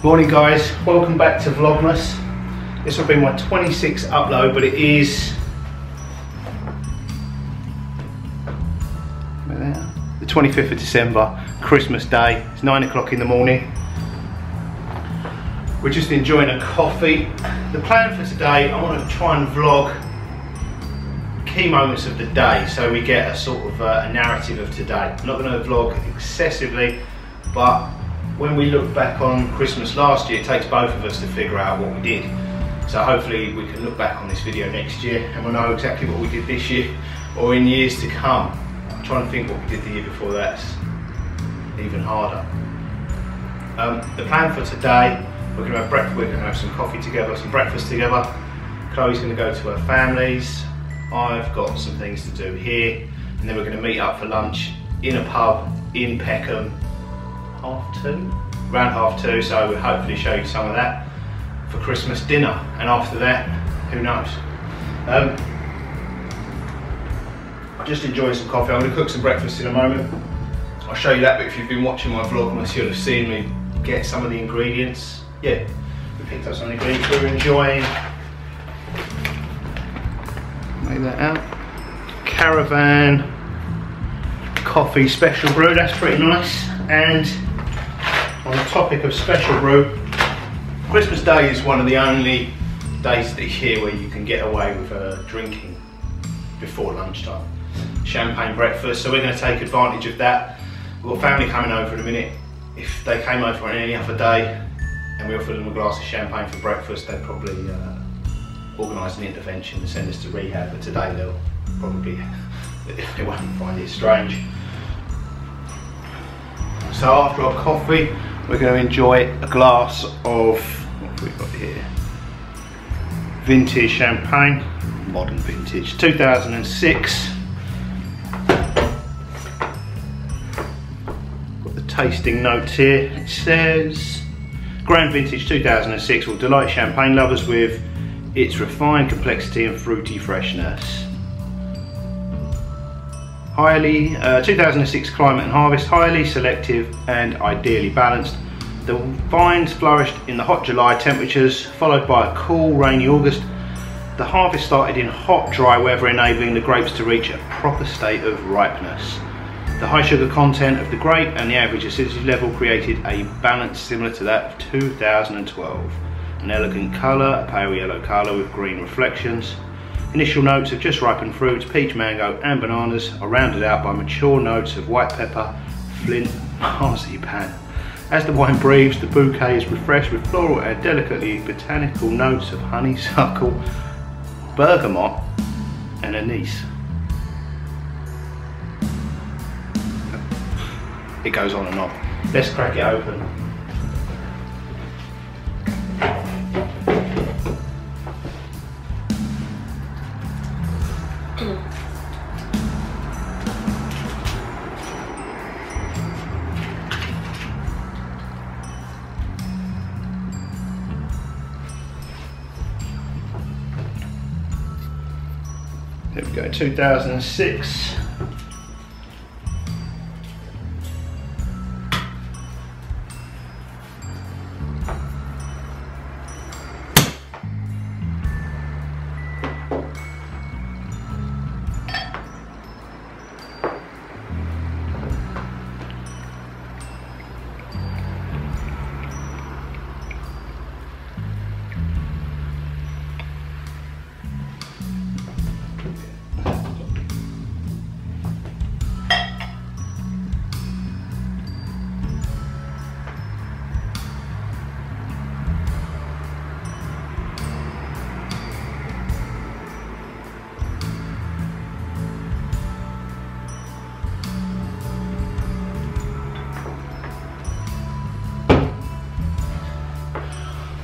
Morning guys, welcome back to Vlogmas. This will be my 26th upload, but it is the 25th of December, Christmas Day. It's 9 o'clock in the morning. We're just enjoying a coffee. The plan for today, I want to try and vlog key moments of the day so we get a sort of a narrative of today. I'm not going to vlog excessively, but when we look back on Christmas last year, it takes both of us to figure out what we did. So hopefully we can look back on this video next year and we'll know exactly what we did this year or in years to come. I'm trying to think what we did the year before that's even harder. The plan for today, we're going to have breakfast, we're going to have some coffee together, some breakfast together. Chloe's going to go to her family's. I've got some things to do here, and then we're going to meet up for lunch in a pub in Peckham. Around 2:30, so we'll hopefully show you some of that for Christmas dinner, and after that, who knows. I'm just enjoying some coffee. I'm going to cook some breakfast in a moment. I'll show you that, but if you've been watching my Vlogmas, you'll have seen me get some of the ingredients. Yeah, we picked up some ingredients we were enjoying. Lay that out. Caravan coffee special brew, that's pretty nice. And on the topic of special brew, Christmas Day is one of the only days this year where you can get away with drinking before lunchtime. Champagne breakfast, so we're going to take advantage of that. We've got family coming over in a minute. If they came over on any other day and we offered them a glass of champagne for breakfast, they'd probably organise an intervention and send us to rehab, but today they'll probably, they won't find it strange. So after our coffee, we're going to enjoy a glass of, what have we got here? Vintage champagne, modern vintage, 2006. Got the tasting notes here. It says, Grand Vintage 2006 will delight champagne lovers with its refined complexity and fruity freshness. Highly 2006 climate and harvest, highly selective and ideally balanced. The vines flourished in the hot July temperatures, followed by a cool, rainy August. The harvest started in hot, dry weather, enabling the grapes to reach a proper state of ripeness. The high sugar content of the grape and the average acidity level created a balance similar to that of 2012. An elegant colour, a pale yellow colour with green reflections. Initial notes of just ripened fruits, peach, mango and bananas are rounded out by mature notes of white pepper, flint, marzipan. As the wine breathes, the bouquet is refreshed with floral and delicately botanical notes of honeysuckle, bergamot and anise. It goes on and on. Let's crack it open. There we go, 2006.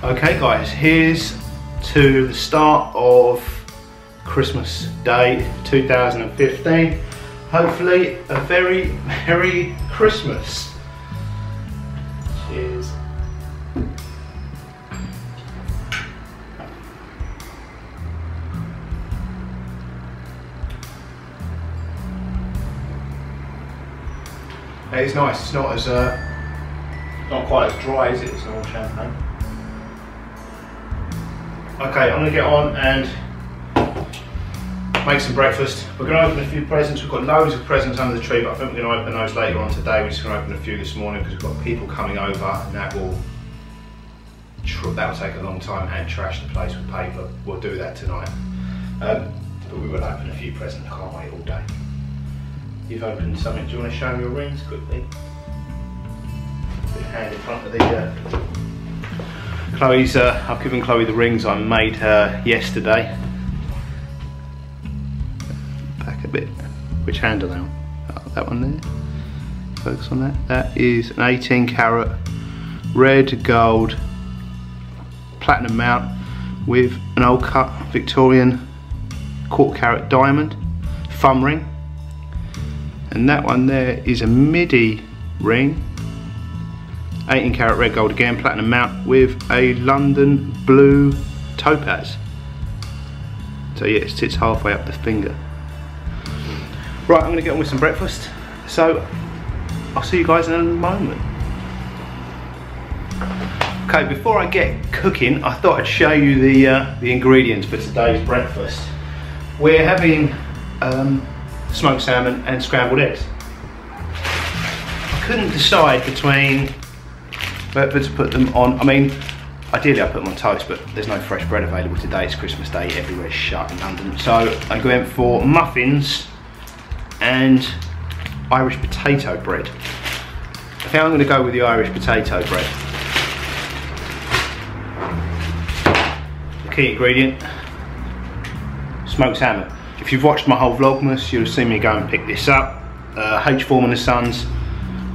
Okay guys, here's to the start of Christmas Day 2015. Hopefully a very Merry Christmas. Cheers. It's nice, it's not as Not quite as dry as it is normal champagne. Okay, I'm going to get on and make some breakfast. We're going to open a few presents. We've got loads of presents under the tree, but I think we're going to open those later on today. We're just going to open a few this morning because we've got people coming over, and that will take a long time and trash the place with paper. We'll do that tonight. But we will open a few presents. I can't wait all day. You've opened something. Do you want to show me your rings quickly? Put your hand in front of the Chloe's. I've given Chloe the rings I made her yesterday. Back a bit. Which hand are they on? Oh, that one there. Focus on that. That is an 18 carat red gold platinum mount with an old cut Victorian quarter carat diamond thumb ring, and that one there is a midi ring, 18 carat red gold again, platinum mount with a London blue topaz. So yeah, it sits halfway up the finger. Right, I'm going to get on with some breakfast, so I'll see you guys in a moment. Okay, before I get cooking, I thought I'd show you the ingredients for today's breakfast. We're having smoked salmon and scrambled eggs. I couldn't decide between whether to put them on. I mean, ideally I put them on toast, but there's no fresh bread available today. It's Christmas Day, everywhere's shut in London. So I went for muffins and Irish potato bread. I think I'm going to go with the Irish potato bread. Key ingredient, smoked salmon. If you've watched my whole Vlogmas, you'll have seen me go and pick this up. H. Foreman & Sons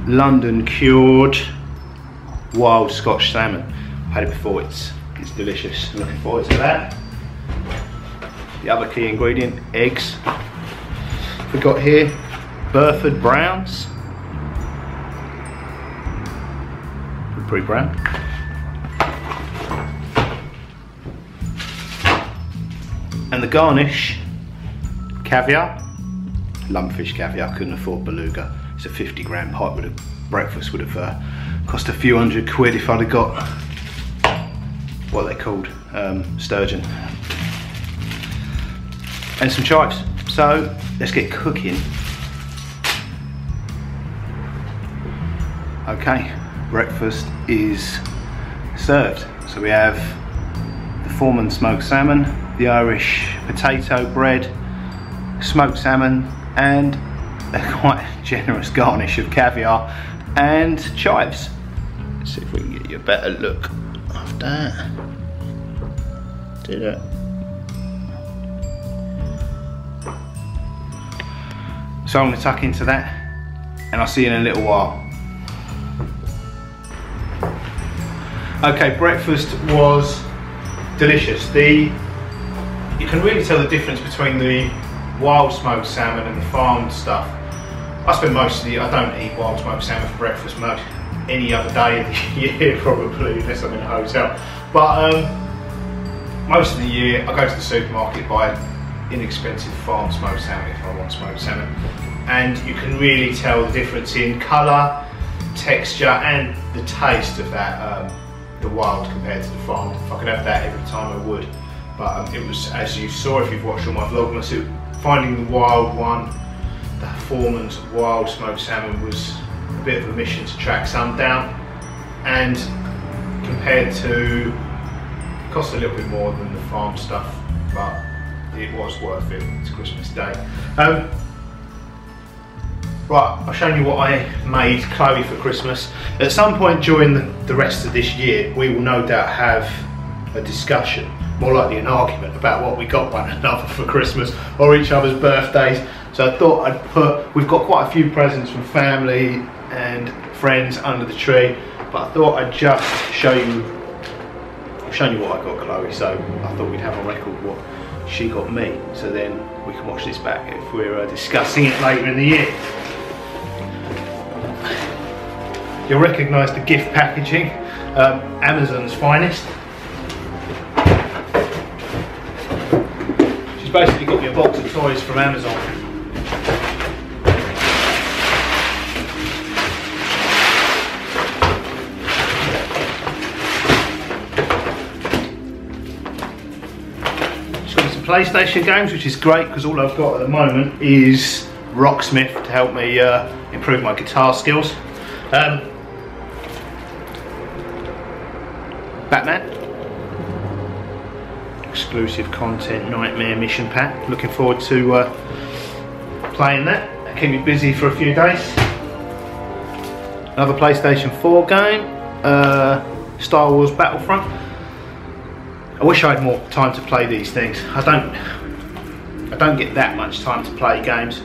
London cured wild Scotch salmon. I've had it before, it's delicious. Looking forward to that. The other key ingredient, eggs. We've got here Burford Browns. Pretty brown. And the garnish, caviar, lumpfish caviar. Couldn't afford beluga. It's a 50-gram pot. Breakfast would have cost a few £100 if I'd have got what they called sturgeon. And some chives. So let's get cooking. Okay, breakfast is served. So we have the Foreman smoked salmon, the Irish potato bread, smoked salmon, and a quite generous garnish of caviar and chives. Let's see if we can get you a better look of that. Do that. So I'm going to tuck into that, and I'll see you in a little while. Okay, breakfast was delicious. You can really tell the difference between the wild smoked salmon and the farmed stuff. I spend most of the year, I don't eat wild smoked salmon for breakfast much, any other day of the year probably, unless I'm in a hotel. But most of the year I go to the supermarket, buy inexpensive farmed smoked salmon if I want smoked salmon. And you can really tell the difference in colour, texture and the taste of that, the wild compared to the farmed. If I could have that every time I would. But it was, as you saw if you've watched all my Vlogmas, finding the wild one, the Foreman's wild smoked salmon, was a bit of a mission to track some down, and compared to, it cost a little bit more than the farm stuff, but it was worth it. It's Christmas Day. Right, I've shown you what I made Chloe for Christmas. At some point during the rest of this year, we will no doubt have a discussion, more likely an argument, about what we got one another for Christmas or each other's birthdays. So I thought I'd we've got quite a few presents from family and friends under the tree, but I thought I'd just show you, I've shown you what I got Chloe, so I thought we'd have a record what she got me, so then we can watch this back if we're discussing it later in the year. You'll recognise the gift packaging, Amazon's finest. She's basically got me a box of toys from Amazon. PlayStation games, which is great because all I've got at the moment is Rocksmith to help me improve my guitar skills. Batman. Exclusive content Nightmare Mission Pack. Looking forward to playing that. Keep me busy for a few days. Another PlayStation 4 game, Star Wars Battlefront. I wish I had more time to play these things. I don't get that much time to play games.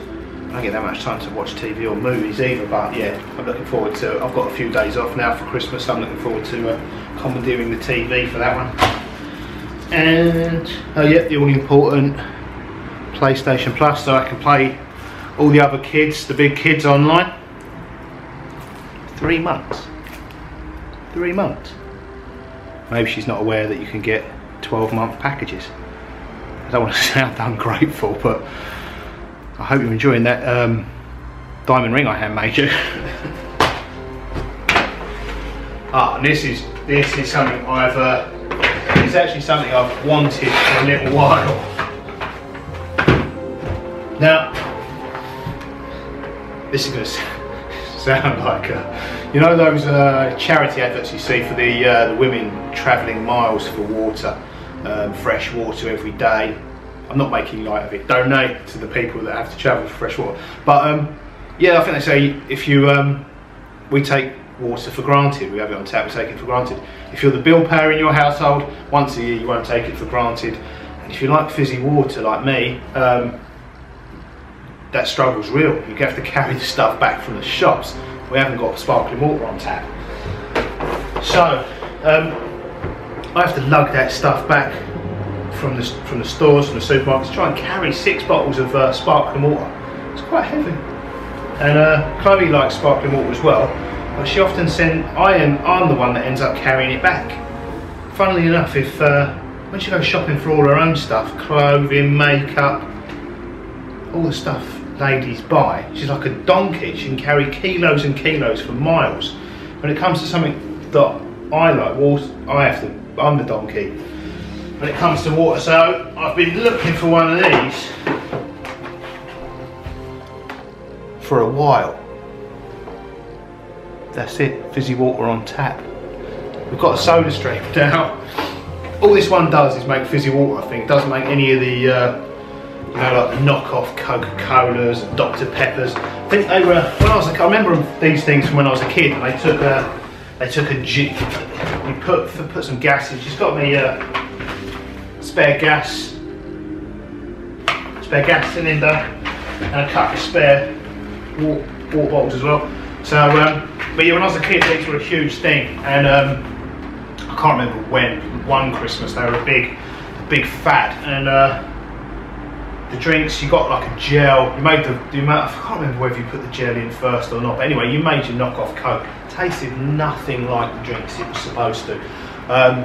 I don't get that much time to watch TV or movies either, but yeah, I'm looking forward to, I've got a few days off now for Christmas, so I'm looking forward to commandeering the TV for that one. And, oh yeah, the all important PlayStation Plus, so I can play all the other kids, the big kids online. 3 months. 3 months. Maybe she's not aware that you can get 12-month packages. I don't want to sound ungrateful, but I hope you're enjoying that diamond ring I handmade you. Ah, and this is something it's actually something I've wanted for a little while. Now, this is going to sound like you know those charity adverts you see for the women travelling miles for water, fresh water every day. I'm not making light of it. Donate to the people that have to travel for fresh water. But yeah, I think they say if you we take water for granted. We have it on tap. We take it for granted. If you're the bill payer in your household, once a year you won't take it for granted. And if you like fizzy water like me, that struggle's real. You have to carry the stuff back from the shops. We haven't got sparkling water on tap. So I have to lug that stuff back from the stores, from the supermarkets, try and carry 6 bottles of sparkling water. It's quite heavy. And Chloe likes sparkling water as well, but she often I'm the one that ends up carrying it back. Funnily enough, if when she goes shopping for all her own stuff, clothing, makeup, all the stuff ladies buy, she's like a donkey. She can carry kilos and kilos for miles. When it comes to something that I like, water, I'm the donkey. When it comes to water, so I've been looking for one of these for a while. That's it, fizzy water on tap. We've got a soda stream now. All this one does is make fizzy water, I think. It doesn't make any of the you know, like the knockoff Coca-Colas and Dr. Peppers. I think they were, when I was I remember these things from when I was a kid, and they took a you put some gas in. She's got me spare gas cylinder and a couple of spare water bottles as well. So but yeah, when I was a kid these were a huge thing, and I can't remember when, one Christmas they were a big fad, and the drinks, you got like a gel, you made the amount, I can't remember whether you put the gel in first or not, but anyway, you made your knockoff Coke. It tasted nothing like the drinks it was supposed to. Yeah,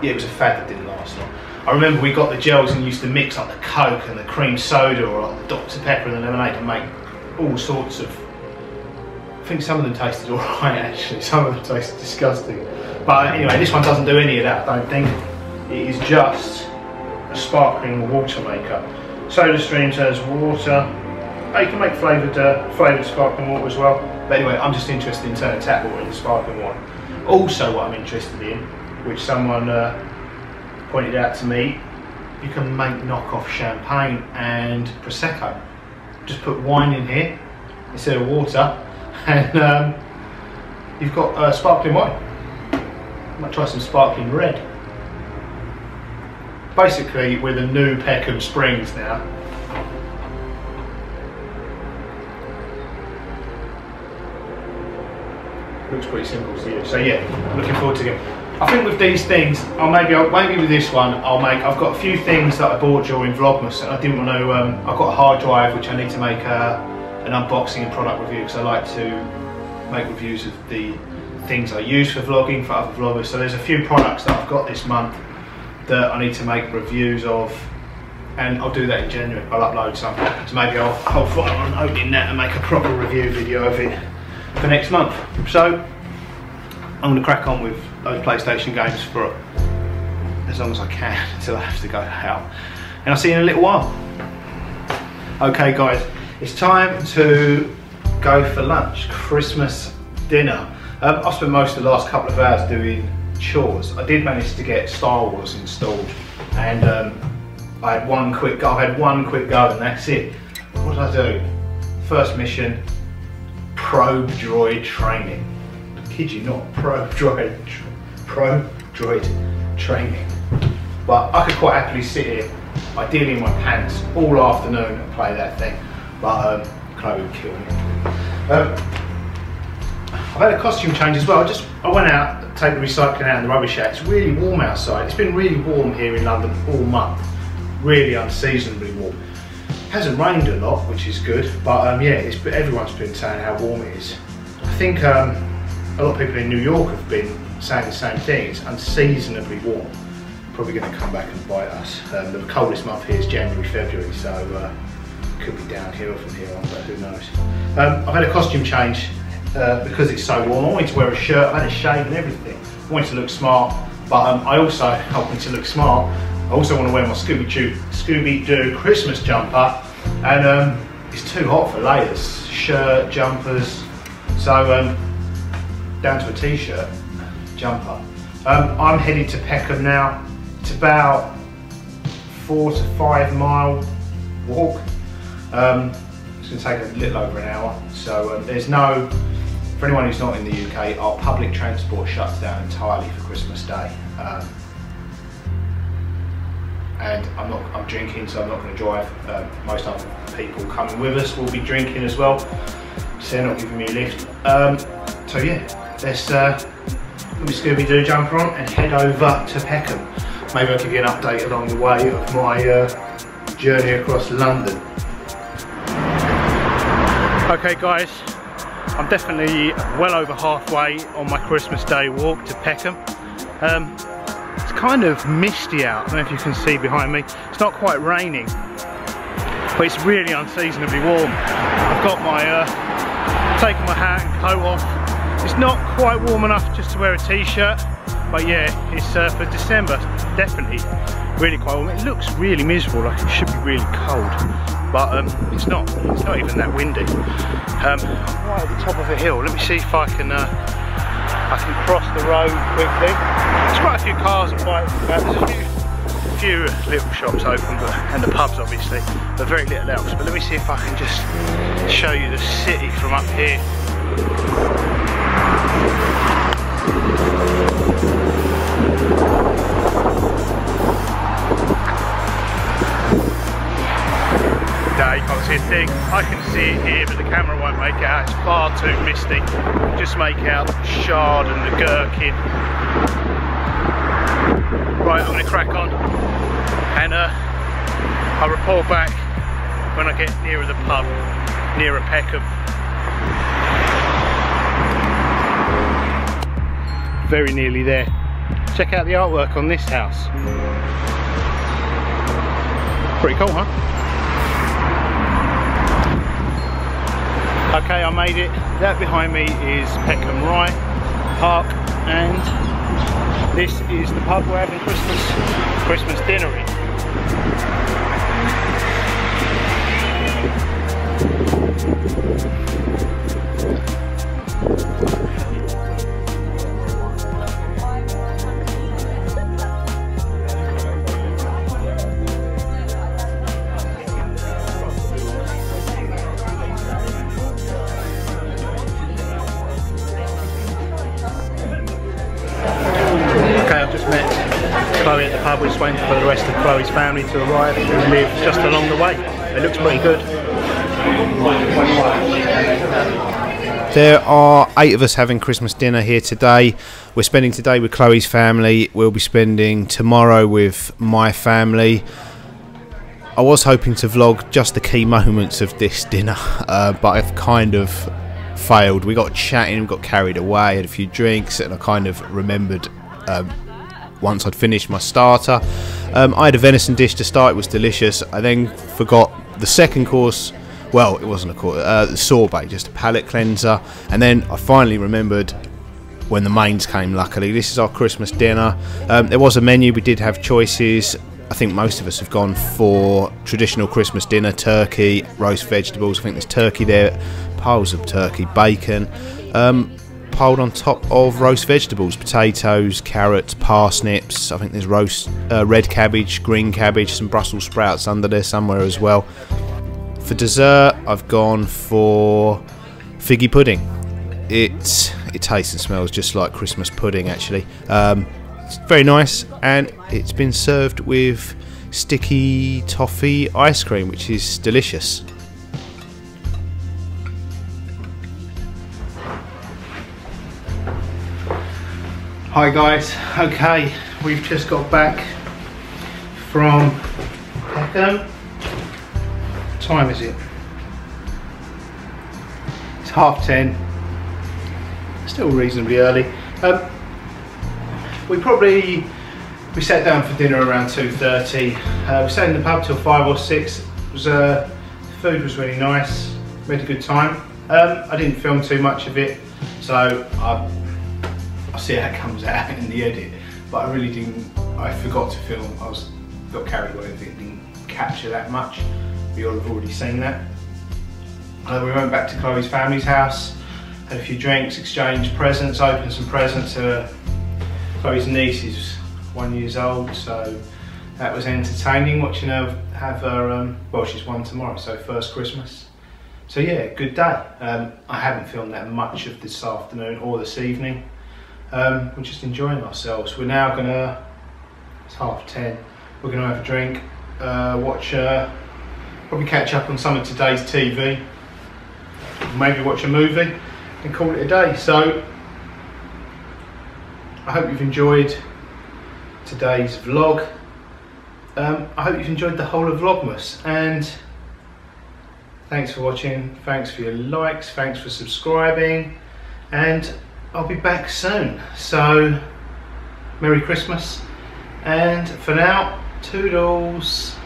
it was a fad that didn't last long. I remember we got the gels and used to mix up the Coke and the cream soda, or like the Dr. Pepper and the lemonade, and make all sorts of, I think some of them tasted alright actually, some of them tasted disgusting. But anyway, this one doesn't do any of that, I don't think. It is just a sparkling water maker. Soda stream turns water. You can make flavoured sparkling water as well. But anyway, I'm just interested in turning tap water into sparkling water. Also, what I'm interested in, which someone pointed out to me, you can make knockoff champagne and Prosecco. Just put wine in here instead of water, and you've got sparkling wine. I might try some sparkling red. Basically, we're the new Peckham Springs now. Looks pretty simple to you. So yeah, looking forward to it. I think with these things, maybe with this one, I've got a few things that I bought during Vlogmas, and I didn't want to. I've got a hard drive which I need to make an unboxing and product review, because I like to make reviews of the things I use for vlogging for other vloggers. So there's a few products that I've got this month that I need to make reviews of, and I'll do that in January. I'll upload some, so maybe I'll fire on opening that and make a proper review video of it for next month. So I'm going to crack on with those PlayStation games for as long as I can until I have to go out. And I'll see you in a little while. Okay guys, it's time to go for lunch, Christmas dinner. I've spent most of the last couple of hours doing chores. I did manage to get Star Wars installed, and I had one quick go. I've had one quick go and that's it. What did I do? First mission, probe droid training. I kid you not, probe droid training. But I could quite happily sit here, ideally in my pants, all afternoon and play that thing. But Chloe would kill me. I've had a costume change as well. I went out, take the recycling out in the rubbish out. It's really warm outside. It's been really warm here in London all month. Really unseasonably warm. It hasn't rained a lot, which is good. But yeah, everyone's been saying how warm it is. I think a lot of people in New York have been saying the same thing. It's unseasonably warm. Probably going to come back and bite us. The coldest month here is January, February, so could be downhill from here on, but who knows. I've had a costume change because it's so warm. I wanted to wear a shirt, I had a shave and everything. I wanted to look smart, but I also wanted to look smart. I also want to wear my Scooby-Doo Christmas jumper, and it's too hot for layers, shirt, jumpers, so down to a t-shirt, jumper. I'm headed to Peckham now. It's about 4 to 5 mile walk. It's going to take a little over an hour. So there's no, for anyone who's not in the UK, our public transport shuts down entirely for Christmas Day. And I'm drinking, so I'm not going to drive. Most other people coming with us will be drinking as well, so they're not giving me a lift. So yeah, let's put my Scooby-Doo jumper on and head over to Peckham. Maybe I'll give you an update along the way of my journey across London. Okay guys, I'm definitely well over halfway on my Christmas Day walk to Peckham. It's kind of misty out, I don't know if you can see behind me. It's not quite raining, but it's really unseasonably warm. I've got my, taken my hat and coat off. It's not quite warm enough just to wear a t-shirt, but yeah, it's for December, definitely really quite warm. It looks really miserable, like it should be really cold, but it's not even that windy. I'm right at the top of a hill. Let me see if I can cross the road quickly. There's quite a few cars and bikes about. There's a few little shops open, and the pubs obviously, but very little else. But let me see if I can just show you the city from up here. No, you can't see a thing. I can see it here, but the camera won't make it out. It's far too misty. Just make out the Shard and the Gherkin. Right, I'm going to crack on, and I'll report back when I get nearer the pub, nearer Peckham. Very nearly there. Check out the artwork on this house. Pretty cool, huh? Okay, I made it. That behind me is Peckham Rye Park, and this is the pub we're having Christmas dinner in. Chloe at the pub. We're just waiting for the rest of Chloe's family to arrive, who live just along the way. It looks pretty good. There are 8 of us having Christmas dinner here today. We're spending today with Chloe's family. We'll be spending tomorrow with my family. I was hoping to vlog just the key moments of this dinner, but I've kind of failed. We got chatting, we got carried away, had a few drinks, and I kind of remembered once I'd finished my starter. I had a venison dish to start. It was delicious. I then forgot the second course. Well, it wasn't a course, the sorbet, just a palate cleanser. And then I finally remembered when the mains came, luckily. This is our Christmas dinner. There was a menu, we did have choices. I think most of us have gone for traditional Christmas dinner, turkey, roast vegetables. I think there's turkey there, piles of turkey, bacon, piled on top of roast vegetables, potatoes, carrots, parsnips. I think there's red cabbage, green cabbage, some Brussels sprouts under there somewhere as well. For dessert, I've gone for figgy pudding. It tastes and smells just like Christmas pudding, actually. It's very nice, and it's been served with sticky toffee ice cream, which is delicious. Hi guys, okay, we've just got back from Peckham. What time is it? It's 10:30. Still reasonably early. We sat down for dinner around 2:30. We sat in the pub till 5 or 6. The food was really nice. We had a good time. I didn't film too much of it, so I'll see how it comes out in the edit. But I really didn't. I forgot to film. Got carried away with it. Didn't capture that much. You'll have already seen that. We went back to Chloe's family's house. Had a few drinks, exchanged presents, opened some presents. Chloe's niece is 1 year old, so that was entertaining watching her have her, well, she's 1 tomorrow, so first Christmas. So yeah, good day. I haven't filmed that much of this afternoon or this evening. We're just enjoying ourselves. We're now gonna, it's 10:30, we're gonna have a drink, watch, probably catch up on some of today's TV, maybe watch a movie and call it a day. So I hope you've enjoyed today's vlog. I hope you've enjoyed the whole of Vlogmas, and thanks for watching, thanks for your likes, thanks for subscribing, and I'll be back soon. So Merry Christmas, and for now, toodles.